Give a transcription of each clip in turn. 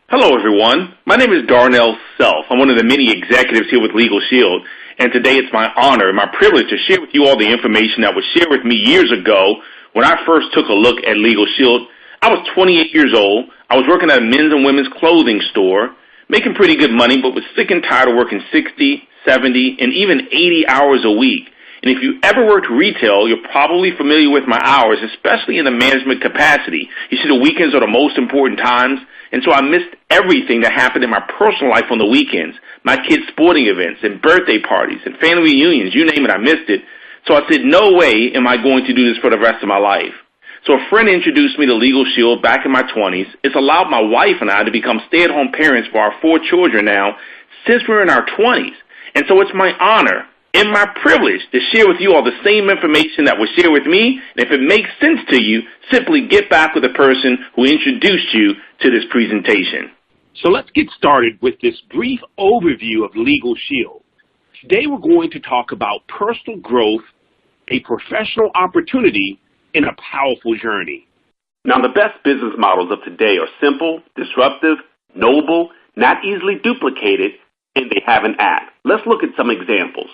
Hello, everyone. My name is Darnell Self. I'm one of the many executives here with Legal Shield, and today it's my honor and my privilege to share with you all the information that was shared with me years ago when I first took a look at Legal Shield. I was 28 years old. I was working at a men's and women's clothing store, making pretty good money, but was sick and tired of working 60, 70, and even 80 hours a week. And if you ever worked retail, you're probably familiar with my hours, especially in the management capacity. You see, the weekends are the most important times, and so I missed everything that happened in my personal life on the weekends. My kids' sporting events and birthday parties and family reunions, you name it, I missed it. So I said, no way am I going to do this for the rest of my life. So a friend introduced me to Legal Shield back in my 20s. It's allowed my wife and I to become stay-at-home parents for our 4 children now since we're in our 20s. And so it's my honor and my privilege to share with you all the same information that was shared with me. And if it makes sense to you, simply get back with the person who introduced you to this presentation. So let's get started with this brief overview of Legal Shield. Today we're going to talk about personal growth, a professional opportunity, and a powerful journey. Now, the best business models of today are simple, disruptive, noble, not easily duplicated, and they have an app. Let's look at some examples.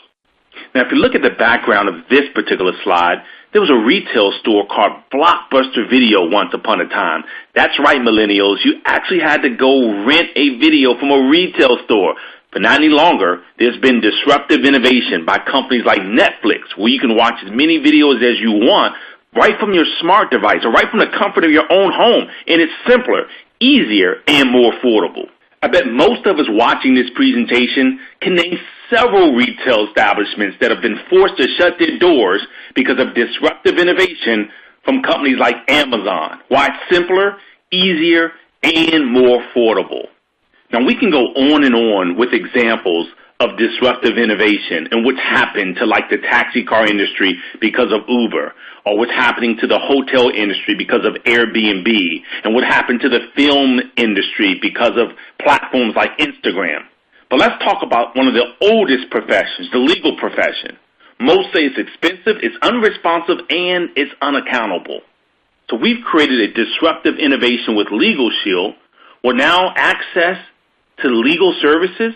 Now, if you look at the background of this particular slide, there was a retail store called Blockbuster Video once upon a time. That's right, millennials. You actually had to go rent a video from a retail store. But not any longer. There's been disruptive innovation by companies like Netflix, where you can watch as many videos as you want right from your smart device or right from the comfort of your own home. And it's simpler, easier, and more affordable. I bet most of us watching this presentation can name several retail establishments that have been forced to shut their doors because of disruptive innovation from companies like Amazon. Why it's simpler, easier, and more affordable. Now, we can go on and on with examples of disruptive innovation and what's happened to like the taxi car industry because of Uber, or what's happening to the hotel industry because of Airbnb, and what happened to the film industry because of platforms like Instagram. But let's talk about one of the oldest professions, the legal profession. Most say it's expensive, it's unresponsive, and it's unaccountable. So we've created a disruptive innovation with Legal Shield where now access to legal services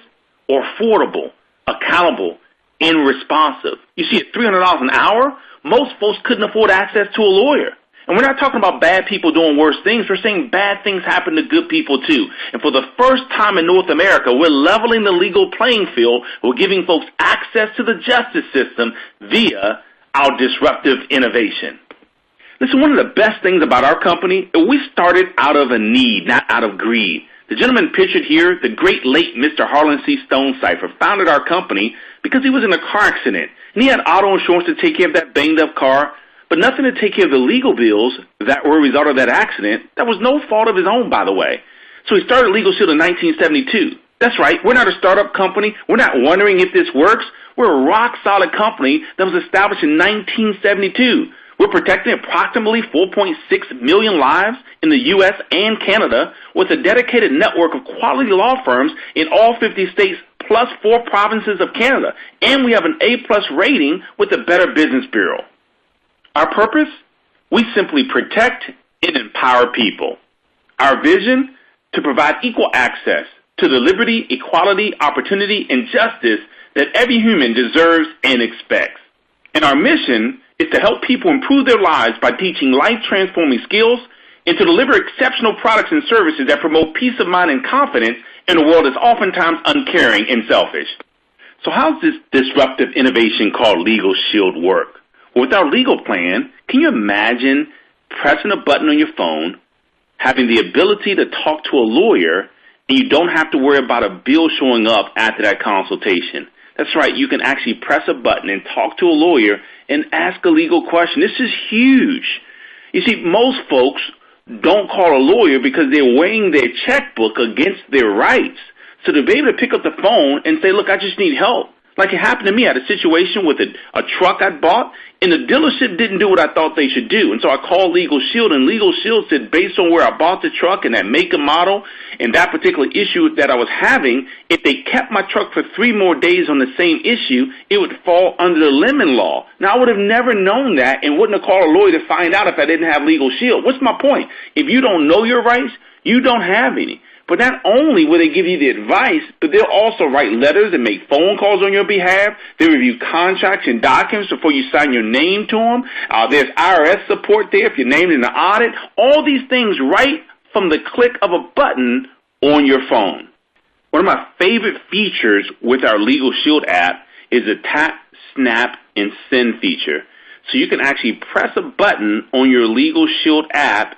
are affordable, accountable, and responsive. You see, at $300 an hour, most folks couldn't afford access to a lawyer. And we're not talking about bad people doing worse things. We're saying bad things happen to good people too. And for the first time in North America, we're leveling the legal playing field. We're giving folks access to the justice system via our disruptive innovation. Listen, one of the best things about our company is we started out of a need, not out of greed. The gentleman pictured here, the great late Mr. Harlan C. Stonecipher, founded our company because he was in a car accident. And he had auto insurance to take care of that banged-up car, but nothing to take care of the legal bills that were a result of that accident. That was no fault of his own, by the way. So he started Legal Shield in 1972. That's right. We're not a startup company. We're not wondering if this works. We're a rock-solid company that was established in 1972. We're protecting approximately 4.6 million lives in the U.S. and Canada with a dedicated network of quality law firms in all 50 states plus 4 provinces of Canada. And we have an A-plus rating with the Better Business Bureau. Our purpose? We simply protect and empower people. Our vision? To provide equal access to the liberty, equality, opportunity, and justice that every human deserves and expects. And our mission is to help people improve their lives by teaching life-transforming skills and to deliver exceptional products and services that promote peace of mind and confidence in a world that's oftentimes uncaring and selfish. So how does this disruptive innovation called Legal Shield work? Well, with our legal plan, can you imagine pressing a button on your phone, having the ability to talk to a lawyer, and you don't have to worry about a bill showing up after that consultation? That's right, you can actually press a button and talk to a lawyer and ask a legal question. This is huge. You see, most folks don't call a lawyer because they're weighing their checkbook against their rights. So to be able to pick up the phone and say, look, I just need help. Like it happened to me. I had a situation with a truck I bought, and the dealership didn't do what I thought they should do. And so I called Legal Shield, and Legal Shield said based on where I bought the truck and that make and model and that particular issue that I was having, if they kept my truck for 3 more days on the same issue, it would fall under the lemon law. Now, I would have never known that and wouldn't have called a lawyer to find out if I didn't have Legal Shield. What's my point? If you don't know your rights, you don't have any. But not only will they give you the advice, but they'll also write letters and make phone calls on your behalf. They review contracts and documents before you sign your name to them. There's IRS support there if you're named in the audit. All these things right from the click of a button on your phone. One of my favorite features with our Legal Shield app is the tap, snap, and send feature. So you can actually press a button on your Legal Shield app,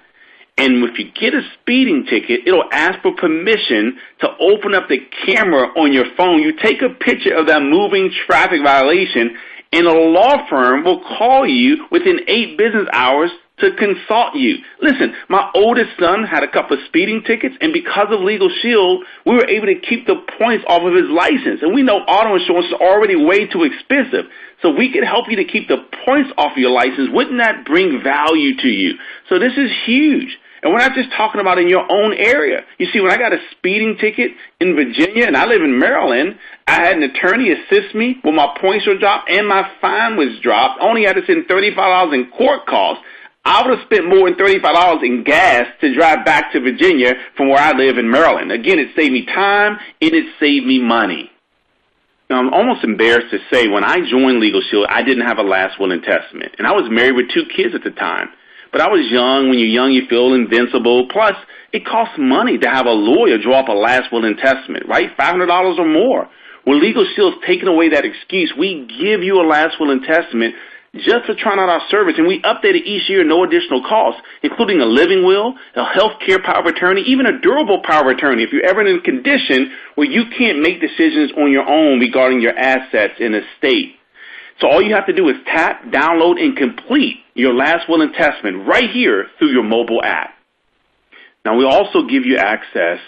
and if you get a speeding ticket, it'll ask for permission to open up the camera on your phone. You take a picture of that moving traffic violation, and a law firm will call you within 8 business hours to consult you. Listen, my oldest son had a couple of speeding tickets, and because of Legal Shield, we were able to keep the points off of his license. And we know auto insurance is already way too expensive. So we can help you to keep the points off your license. Wouldn't that bring value to you? So this is huge. And we're not just talking about in your own area. You see, when I got a speeding ticket in Virginia, and I live in Maryland, I had an attorney assist me when my points were dropped and my fine was dropped. I only had to send $35 in court costs. I would have spent more than $35 in gas to drive back to Virginia from where I live in Maryland. Again, it saved me time and it saved me money. Now, I'm almost embarrassed to say when I joined Legal Shield, I didn't have a last will and testament. And I was married with 2 kids at the time. But I was young. When you're young, you feel invincible. Plus, it costs money to have a lawyer draw up a last will and testament, right? $500 or more. When Legal Shield's taking away that excuse, we give you a last will and testament just for trying out our service, and we update it each year, no additional cost, including a living will, a health care power of attorney, even a durable power of attorney if you're ever in a condition where you can't make decisions on your own regarding your assets in a state. So all you have to do is tap, download, and complete your last will and testament right here through your mobile app. Now, we also give you access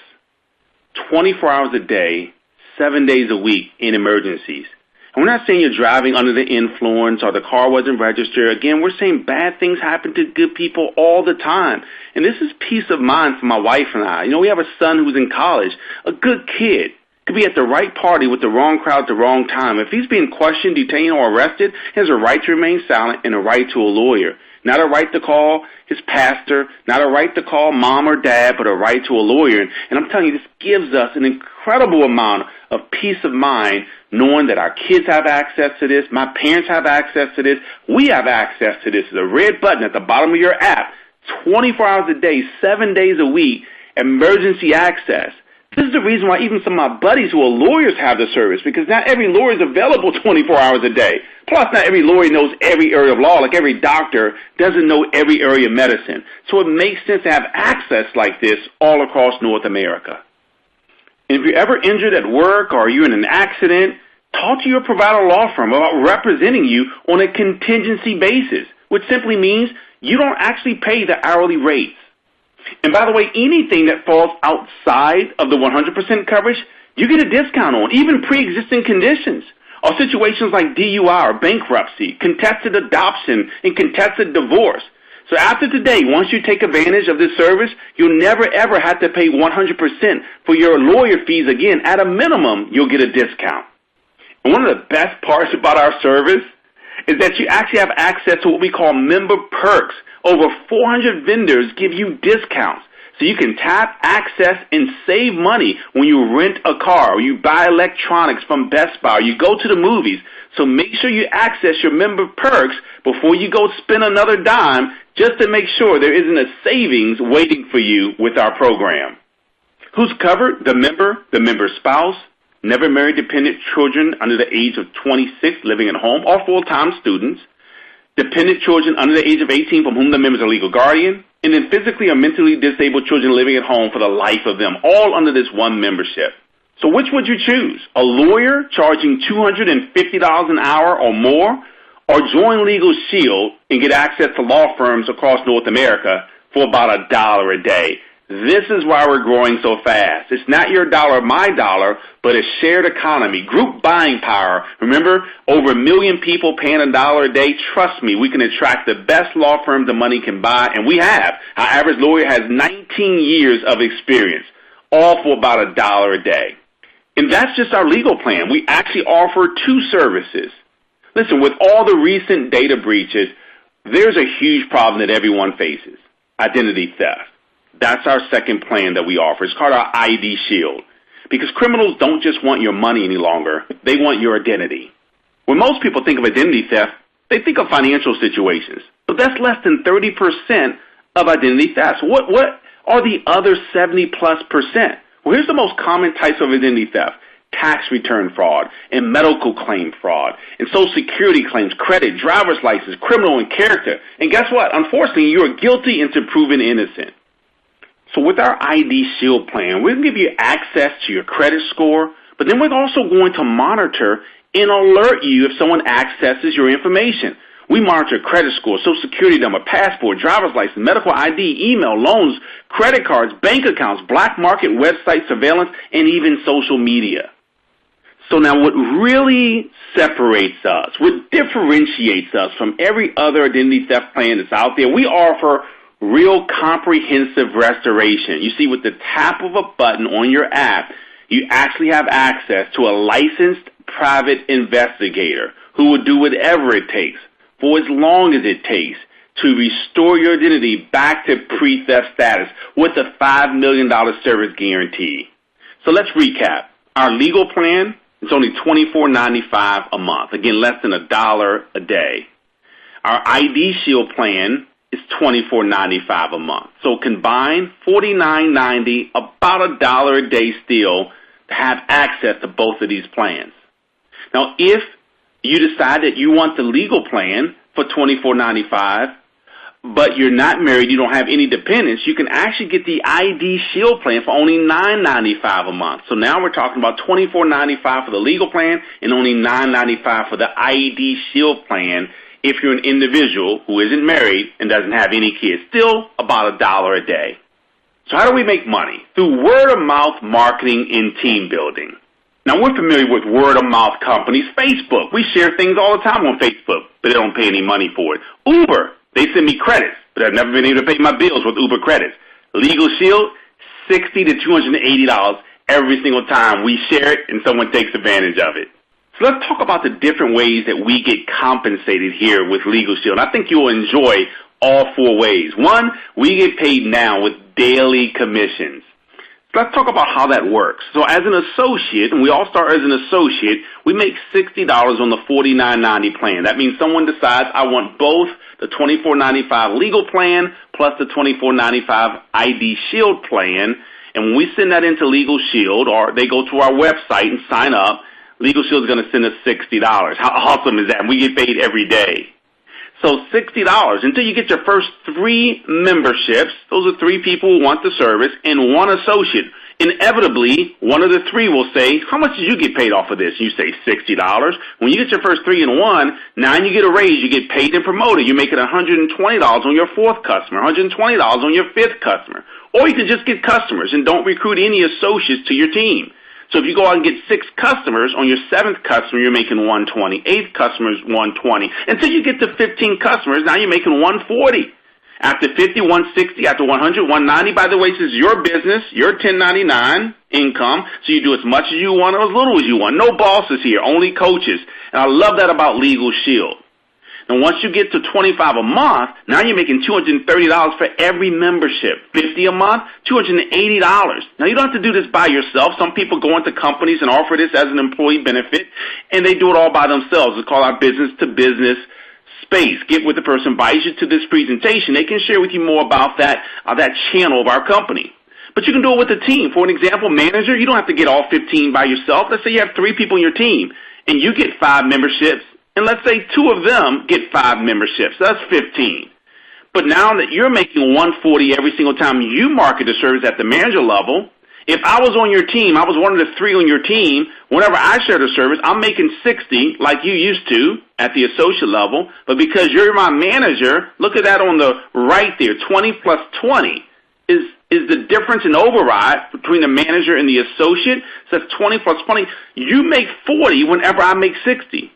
24 hours a day, 7 days a week in emergencies. And we're not saying you're driving under the influence or the car wasn't registered. Again, we're saying bad things happen to good people all the time. And this is peace of mind for my wife and I. You know, we have a son who's in college, a good kid. Could be at the right party with the wrong crowd at the wrong time. If he's being questioned, detained, or arrested, he has a right to remain silent and a right to a lawyer. Not a right to call his pastor, not a right to call mom or dad, but a right to a lawyer. And I'm telling you, this gives us an incredible amount of peace of mind knowing that our kids have access to this, my parents have access to this, we have access to this. There's a red button at the bottom of your app, 24 hours a day, 7 days a week, emergency access. This is the reason why even some of my buddies who are lawyers have the service, because not every lawyer is available 24 hours a day. Plus, not every lawyer knows every area of law, like every doctor doesn't know every area of medicine. So it makes sense to have access like this all across North America. And if you're ever injured at work or you're in an accident, talk to your provider law firm about representing you on a contingency basis, which simply means you don't actually pay the hourly rates. And by the way, anything that falls outside of the 100% coverage, you get a discount on, even pre-existing conditions, or situations like DUI or bankruptcy, contested adoption, and contested divorce. So after today, once you take advantage of this service, you'll never ever have to pay 100% for your lawyer fees again. At a minimum, you'll get a discount. And one of the best parts about our service is that you actually have access to what we call member perks. Over 400 vendors give you discounts. So you can tap, access, and save money when you rent a car or you buy electronics from Best Buy or you go to the movies. So make sure you access your member perks before you go spend another dime, just to make sure there isn't a savings waiting for you with our program. Who's covered? The member's spouse, never married dependent children under the age of 26 living at home, or full-time students, dependent children under the age of 18 from whom the member is a legal guardian, and then physically or mentally disabled children living at home for the life of them, all under this one membership. So which would you choose? A lawyer charging $250 an hour or more, or join Legal Shield and get access to law firms across North America for about $1 a day? This is why we're growing so fast. It's not your dollar, my dollar, but a shared economy, group buying power. Remember, over 1 million people paying $1 a day. Trust me, we can attract the best law firms the money can buy, and we have. Our average lawyer has 19 years of experience, all for about $1 a day. And that's just our legal plan. We actually offer 2 services. Listen, with all the recent data breaches, there's a huge problem that everyone faces: identity theft. That's our second plan that we offer. It's called our ID Shield. Because criminals don't just want your money any longer, they want your identity. When most people think of identity theft, they think of financial situations. But that's less than 30% of identity theft. So what are the other 70+%? Well, here's the most common types of identity theft: tax return fraud, and medical claim fraud, and Social Security claims, credit, driver's license, criminal, and character. And guess what? Unfortunately, you are guilty until proven innocent. So with our ID Shield plan, we're going to give you access to your credit score, but then we're also going to monitor and alert you if someone accesses your information. We monitor credit score, Social Security number, passport, driver's license, medical ID, email, loans, credit cards, bank accounts, black market website surveillance, and even social media. So now what really separates us, what differentiates us from every other identity theft plan that's out there, we offer real comprehensive restoration. You see, with the tap of a button on your app, you actually have access to a licensed private investigator who will do whatever it takes, for as long as it takes, to restore your identity back to pre-theft status with a $5 million service guarantee. So let's recap. Our legal plan is only $24.95 a month. Again, less than $1 a day. Our ID Shield plan is $24.95 a month. So combined, $49.90, about $1 a day still, to have access to both of these plans. Now, if you decide that you want the legal plan for $24.95, but you're not married, you don't have any dependents, you can actually get the ID Shield plan for only $9.95 a month. So now we're talking about $24.95 for the legal plan and only $9.95 for the ID Shield plan if you're an individual who isn't married and doesn't have any kids. Still about $1 a day. So how do we make money? Through word-of-mouth marketing and team building. Now, we're familiar with word-of-mouth companies. Facebook, we share things all the time on Facebook, but they don't pay any money for it. Uber, they send me credits, but I've never been able to pay my bills with Uber credits. Legal Shield, $60 to $280 every single time we share it and someone takes advantage of it. So let's talk about the different ways that we get compensated here with Legal Shield. I think you'll enjoy all four ways. One, we get paid now with daily commissions. So let's talk about how that works. So as an associate, and we all start as an associate, we make $60 on the $49.90 plan. That means someone decides, I want both the $24.95 legal plan plus the $24.95 ID Shield plan. And when we send that into Legal Shield, or they go to our website and sign up, Legal Shield is going to send us $60. How awesome is that? We get paid every day. So $60 until you get your first 3 memberships. Those are 3 people who want the service and 1 associate. Inevitably, one of the 3 will say, how much did you get paid off of this? You say $60. When you get your first 3 in 1, now you get a raise. You get paid and promoted. You're making $120 on your 4th customer, $120 on your 5th customer. Or you can just get customers and don't recruit any associates to your team. So if you go out and get 6 customers, on your 7th customer, you're making $120. 8th customer is $120. Until you get to 15 customers, now you're making $140. After 50, $160. After 100, $190. By the way, this is your business, your 1099 income, so you do as much as you want or as little as you want. No bosses here, only coaches. And I love that about Legal Shield. And once you get to $25 a month, now you're making $230 for every membership. $50 a month, $280. Now, you don't have to do this by yourself. Some people go into companies and offer this as an employee benefit, and they do it all by themselves. It's called our business-to-business space. Get with the person, buys you to this presentation. They can share with you more about that channel of our company. But you can do it with a team. For an example, manager, you don't have to get all 15 by yourself. Let's say you have 3 people in your team, and you get 5 memberships. And let's say 2 of them get 5 memberships. That's 15. But now that you're making $140 every single time you market the service at the manager level, if I was on your team, I was one of the 3 on your team, whenever I share the service, I'm making $60 like you used to at the associate level. But because you're my manager, look at that on the right there, 20 plus 20 is the difference in override between the manager and the associate. So that's 20 plus 20. You make 40 whenever I make 60.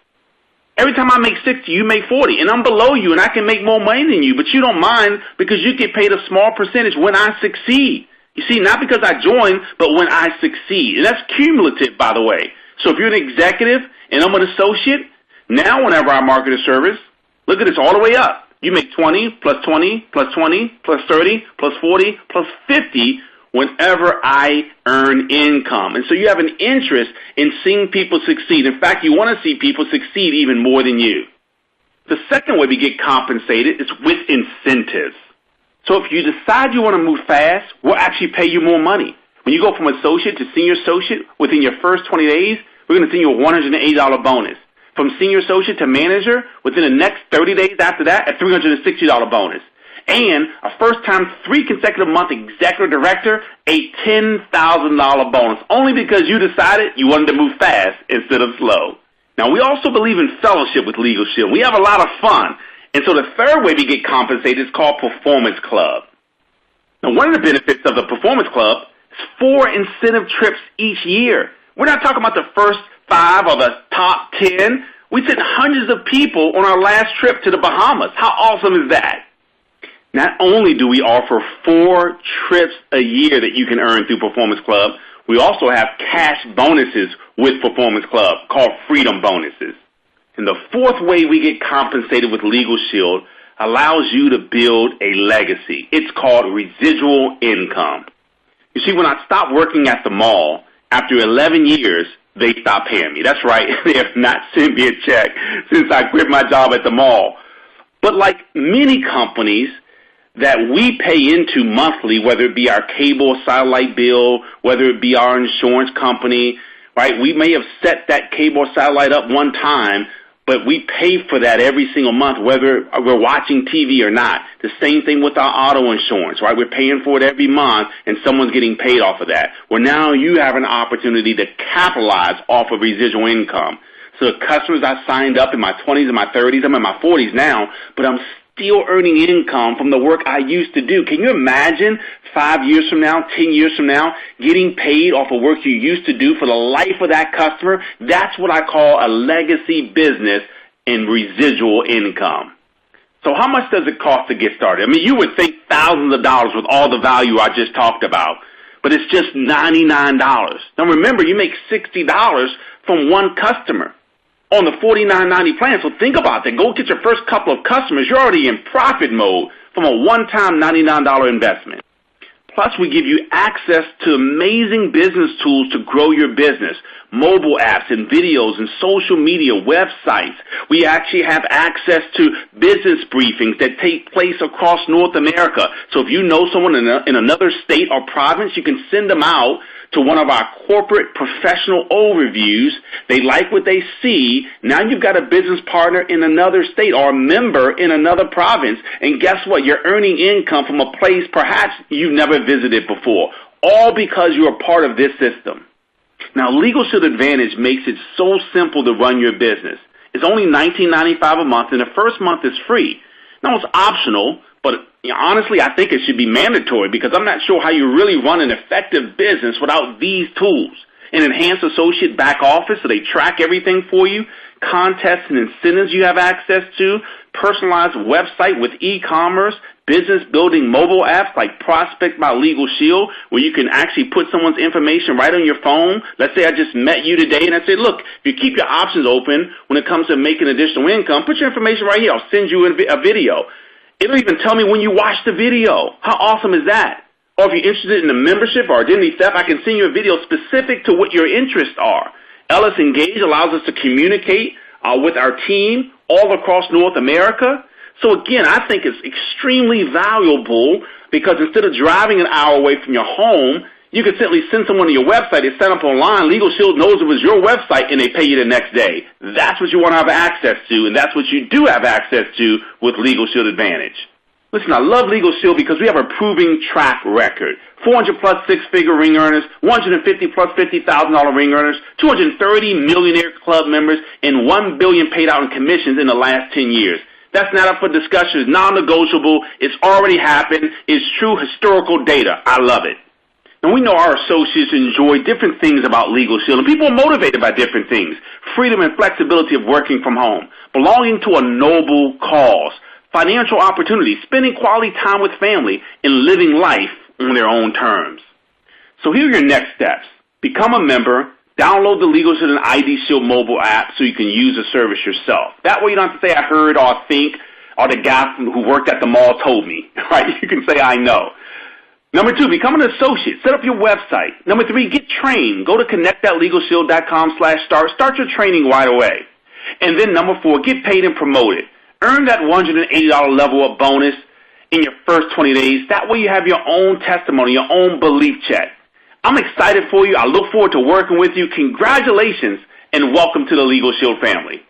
Every time I make 60, you make 40, and I'm below you, and I can make more money than you, but you don't mind because you get paid a small percentage when I succeed. You see, not because I join, but when I succeed. And that's cumulative, by the way. So if you're an executive and I'm an associate, now whenever I market a service, look at this all the way up. You make 20 plus 20 plus 20 plus 30 plus 40 plus 50 whenever I earn income. And so you have an interest in seeing people succeed. In fact, you want to see people succeed even more than you. The second way we get compensated is with incentives. So if you decide you want to move fast, we'll actually pay you more money. When you go from associate to senior associate, within your first 20 days, we're going to send you a $180 bonus. From senior associate to manager, within the next 30 days after that, a $360 bonus. And a first-time 3 consecutive month executive director, a $10,000 bonus, only because you decided you wanted to move fast instead of slow. Now, we also believe in fellowship with Legal Shield. We have a lot of fun. And so the third way we get compensated is called Performance Club. Now, one of the benefits of the Performance Club is 4 incentive trips each year. We're not talking about the first 5 or the top 10. We sent hundreds of people on our last trip to the Bahamas. How awesome is that? Not only do we offer 4 trips a year that you can earn through Performance Club, we also have cash bonuses with Performance Club called Freedom Bonuses. And the fourth way we get compensated with Legal Shield allows you to build a legacy. It's called residual income. You see, when I stopped working at the mall, after 11 years, they stopped paying me. That's right. They have not sent me a check since I quit my job at the mall. But like many companies that we pay into monthly, whether it be our cable or satellite bill, whether it be our insurance company, right? We may have set that cable or satellite up one time, but we pay for that every single month, whether we're watching TV or not. The same thing with our auto insurance, right? We're paying for it every month, and someone's getting paid off of that. Well, now you have an opportunity to capitalize off of residual income. So the customers I signed up in my 20s and my 30s, I'm in my 40s now, but I'm still earning income from the work I used to do. Can you imagine 5 years from now, 10 years from now, getting paid off of work you used to do for the life of that customer? That's what I call a legacy business in residual income. So how much does it cost to get started? I mean, you would think thousands of dollars with all the value I just talked about, but it's just $99. Now remember, you make $60 from one customer on the $49.90 plan. So think about that. Go get your first couple of customers. You're already in profit mode from a one-time $99 investment. Plus, we give you access to amazing business tools to grow your business, mobile apps and videos and social media, websites. We actually have access to business briefings that take place across North America. So if you know someone in another state or province, you can send them out to one of our corporate professional overviews. They like what they see. Now you've got a business partner in another state or a member in another province. And guess what? You're earning income from a place perhaps you've never visited before, all because you're a part of this system. Now, Legal Shield Advantage makes it so simple to run your business. It's only $19.95 a month, and the first month is free. Now, it's optional, but honestly, I think it should be mandatory because I'm not sure how you really run an effective business without these tools. An enhanced associate back office so they track everything for you, contests and incentives you have access to, personalized website with e-commerce, business building mobile apps like Prospect by Legal Shield where you can actually put someone's information right on your phone. Let's say I just met you today and I say, look, if you keep your options open when it comes to making additional income, put your information right here. I'll send you a video. It'll even tell me when you watch the video. How awesome is that? Or if you're interested in a membership or identity theft, I can send you a video specific to what your interests are. Ellis Engage allows us to communicate with our team all across North America. So again, I think it's extremely valuable because instead of driving an hour away from your home, you can simply send someone to your website. They sign up online. Legal Shield knows it was your website, and they pay you the next day. That's what you want to have access to, and that's what you do have access to with Legal Shield Advantage. Listen, I love Legal Shield because we have a proving track record. 400-plus six-figure ring earners, 150-plus $50,000 ring earners, 230 millionaire club members, and $1 billion paid out in commissions in the last 10 years. That's not up for discussion. It's non-negotiable. It's already happened. It's true historical data. I love it. And we know our associates enjoy different things about Legal Shield, and people are motivated by different things. Freedom and flexibility of working from home, belonging to a noble cause, financial opportunities, spending quality time with family, and living life on their own terms. So here are your next steps. Become a member. Download the Legal Shield and ID Shield mobile app so you can use the service yourself. That way you don't have to say I heard or think or the guy who worked at the mall told me, right? You can say, I know. Number 2, become an associate. Set up your website. Number 3, get trained. Go to connect.legalshield.com/start. Start your training right away. And then number 4, get paid and promoted. Earn that $180 level up bonus in your first 20 days. That way you have your own testimony, your own belief check. I'm excited for you. I look forward to working with you. Congratulations and welcome to the Legal Shield family.